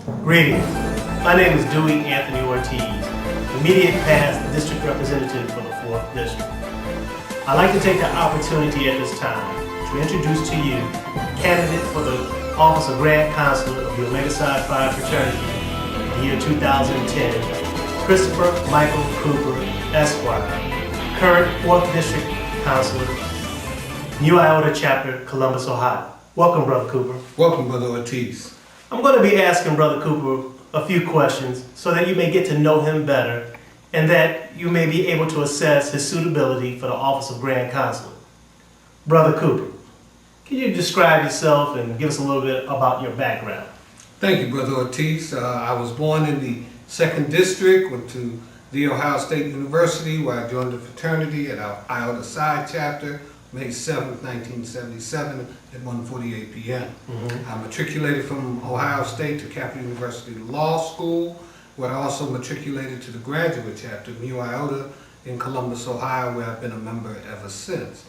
Greetings. My name is Dewey Anthony Ortiz, immediate past district representative for the 4th District. I'd like to take the opportunity at this time to introduce to you candidate for the office of Grand Counselor of the Omega Psi Phi Fraternity, the year 2010, Chrostopher Michael Cooper, Esquire, current 4th District Counselor, Mu Iota Chapter, Columbus, Ohio. Welcome, Brother Cooper. Welcome, Brother Ortiz. I'm going to be asking Brother Cooper a few questions so that you may get to know him better and that you may be able to assess his suitability for the office of Grand Counselor. Brother Cooper, can you describe yourself and give us a little bit about your background? Thank you, Brother Ortiz. I was born in the 2nd District, went to The Ohio State University, where I joined the fraternity at our Iota Psi chapter, May 7th, 1977 at 1:48 p.m. I matriculated from Ohio State to Capital University Law School, where I also matriculated to the graduate chapter, Mu Iota, in Columbus, Ohio, where I've been a member ever since.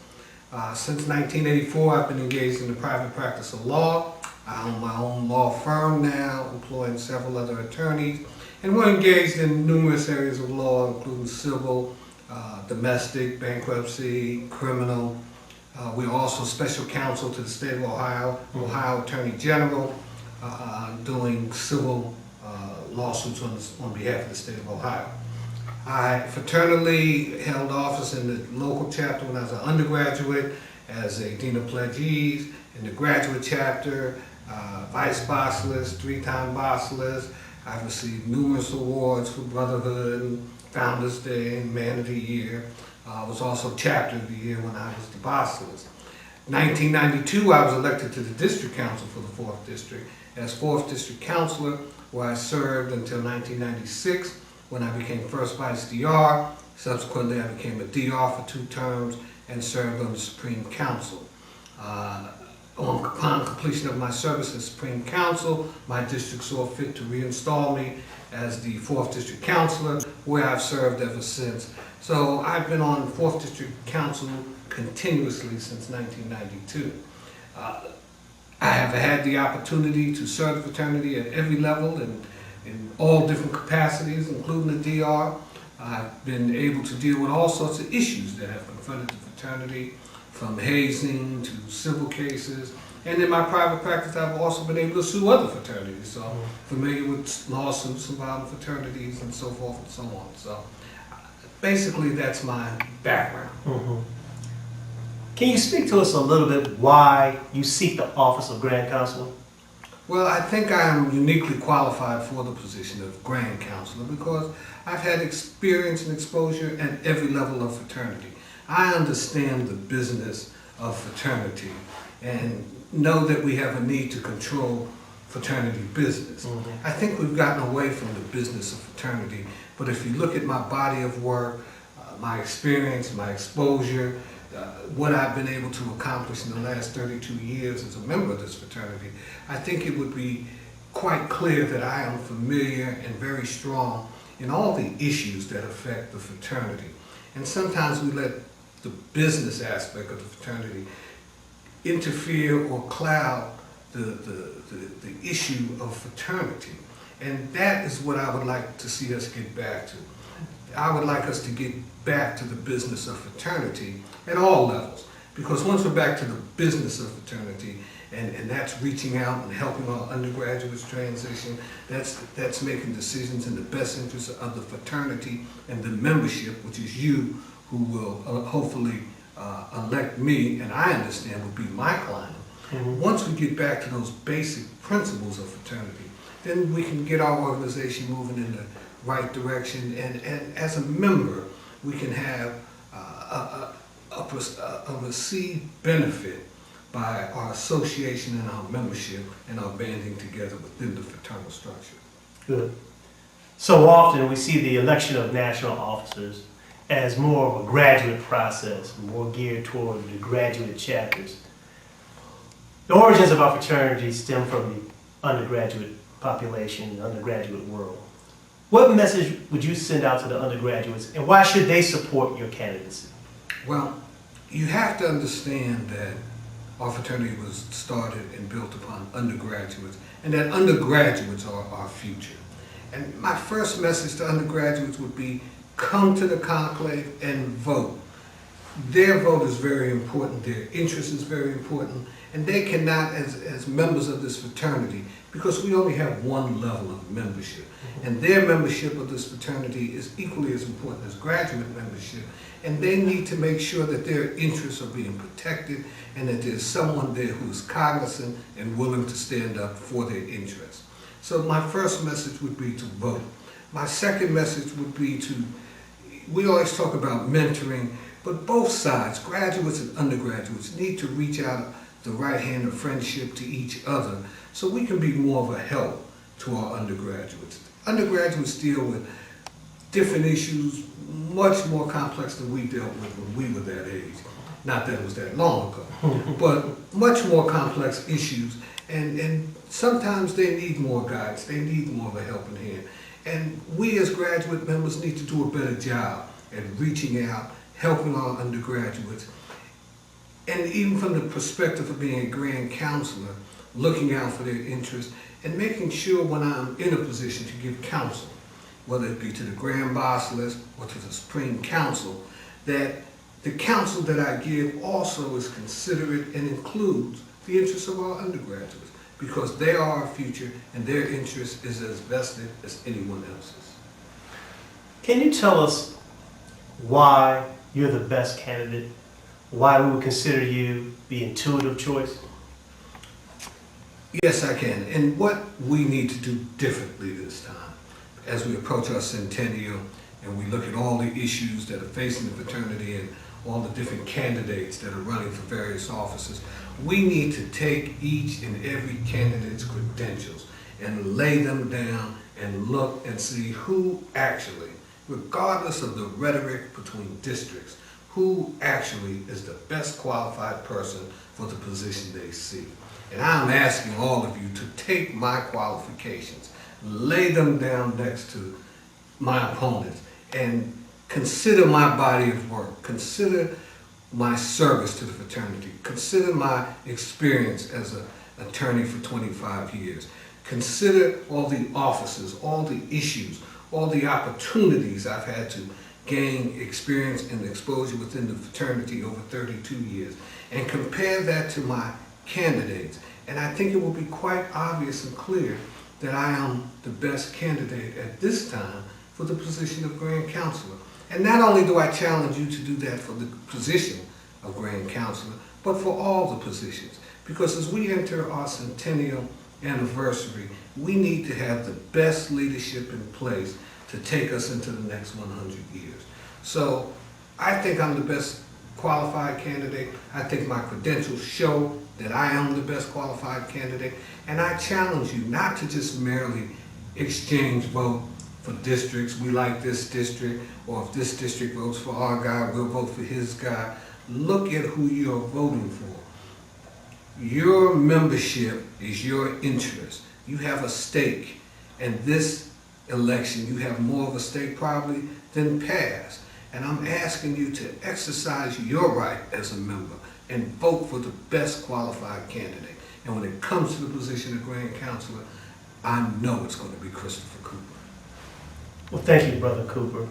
Since 1984, I've been engaged in the private practice of law. I own my own law firm now, employing several other attorneys, and we're engaged in numerous areas of law, including civil, domestic, bankruptcy, criminal. We're also special counsel to the state of Ohio, Ohio Attorney General, doing civil lawsuits on behalf of the state of Ohio. I fraternally held office in the local chapter when I was an undergraduate as a Dean of Pledgees, in the graduate chapter, Vice Bosslist, 3-time Bosslist. I've received numerous awards for Brotherhood and Founders Day and Man of the Year. I was also Chapter of the Year when I was the Bosslist. 1992, I was elected to the District Council for the 4th District as 4th District Counselor, where I served until 1996 when I became First Vice DR. Subsequently, I became a DR for 2 terms and served on the Supreme Council. Upon completion of my service as Supreme Council, my district saw fit to reinstall me as the 4th District Counselor, where I've served ever since. So I've been on 4th District Council continuously since 1992. I have had the opportunity to serve the fraternity at every level and in all different capacities, including the DR. I've been able to deal with all sorts of issues that have confronted the fraternity, from hazing to civil cases. And in my private practice, I've also been able to sue other fraternities. So I'm familiar with lawsuits involving fraternities and so forth and so on. So basically, that's my background. Can you speak to us a little bit why you seek the office of Grand Counselor? Well, I think I am uniquely qualified for the position of Grand Counselor because I've had experience and exposure at every level of fraternity. I understand the business of fraternity and know that we have a need to control fraternity business. I think we've gotten away from the business of fraternity, but if you look at my body of work, my experience, my exposure, what I've been able to accomplish in the last 32 years as a member of this fraternity, I think it would be quite clear that I am familiar and very strong in all the issues that affect the fraternity. And sometimes we let the business aspect of the fraternity interfere or cloud the issue of fraternity. And that is what I would like to see us get back to. I would like us to get back to the business of fraternity at all levels. Because once we're back to the business of fraternity, and that's reaching out and helping our undergraduates transition, that's making decisions in the best interest of the fraternity and the membership, which is you, who will hopefully elect me, and I understand would be my client. Once we get back to those basic principles of fraternity, then we can get our organization moving in the right direction, and as a member, we can have a received benefit by our association and our membership and our banding together within the fraternal structure. Good. So often we see the election of national officers as more of a graduate process, more geared toward the graduate chapters. The origins of our fraternity stem from the undergraduate population, the undergraduate world. What message would you send out to the undergraduates, and why should they support your candidacy? Well, you have to understand that our fraternity was started and built upon undergraduates, and that undergraduates are our future. And my first message to undergraduates would be, come to the conclave and vote. Their vote is very important, their interest is very important, and they cannot, as members of this fraternity, because we only have one level of membership, and their membership of this fraternity is equally as important as graduate membership, and they need to make sure that their interests are being protected and that there's someone there who is cognizant and willing to stand up for their interests. So my first message would be to vote. My second message would be we always talk about mentoring, but both sides, graduates and undergraduates, need to reach out the right hand of friendship to each other so we can be more of a help to our undergraduates. Undergraduates deal with different issues, much more complex than we dealt with when we were that age. Not that it was that long ago, but much more complex issues, and sometimes they need more guidance, they need more of a helping hand. And we as graduate members need to do a better job at reaching out, helping our undergraduates, and even from the perspective of being a grand counselor, looking out for their interests and making sure when I'm in a position to give counsel, whether it be to the Grand Basileus or to the Supreme Council, that the counsel that I give also is considerate and includes the interests of our undergraduates, because they are our future and their interest is as vested as anyone else's. Can you tell us why you're the best candidate? Why we would consider you the intuitive choice? Yes, I can. And what we need to do differently this time, as we approach our centennial and we look at all the issues that are facing the fraternity and all the different candidates that are running for various offices, we need to take each and every candidate's credentials and lay them down and look and see who actually, regardless of the rhetoric between districts, who actually is the best qualified person for the position they see. And I'm asking all of you to take my qualifications, lay them down next to my opponents, and consider my body of work, consider my service to the fraternity, consider my experience as an attorney for 25 years, consider all the offices, all the issues, all the opportunities I've had to gain experience and exposure within the fraternity over 32 years, and compare that to my candidates. And I think it will be quite obvious and clear that I am the best candidate at this time for the position of Grand Counselor. And not only do I challenge you to do that for the position of Grand Counselor, but for all the positions. Because as we enter our centennial anniversary, we need to have the best leadership in place to take us into the next 100 years. So I think I'm the best qualified candidate. I think my credentials show that I am the best qualified candidate. And I challenge you not to just merely exchange vote for districts. We like this district, or if this district votes for our guy, we'll vote for his guy. Look at who you're voting for. Your membership is your interest. You have a stake, and this election, you have more of a stake probably than past. And I'm asking you to exercise your right as a member and vote for the best qualified candidate. And when it comes to the position of Grand Counselor, I know it's going to be Chrostopher Cooper. Well, thank you, Brother Cooper.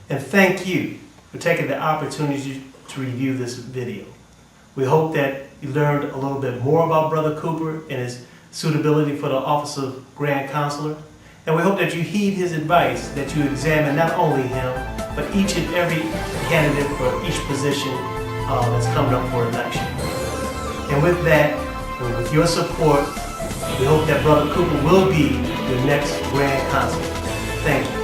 And thank you for taking the opportunity to review this video. We hope that you learned a little bit more about Brother Cooper and his suitability for the office of Grand Counselor. And we hope that you heed his advice, that you examine not only him, but each and every candidate for each position that's coming up for election. And with that, and with your support, we hope that Brother Cooper will be your next Grand Counselor. Thank you.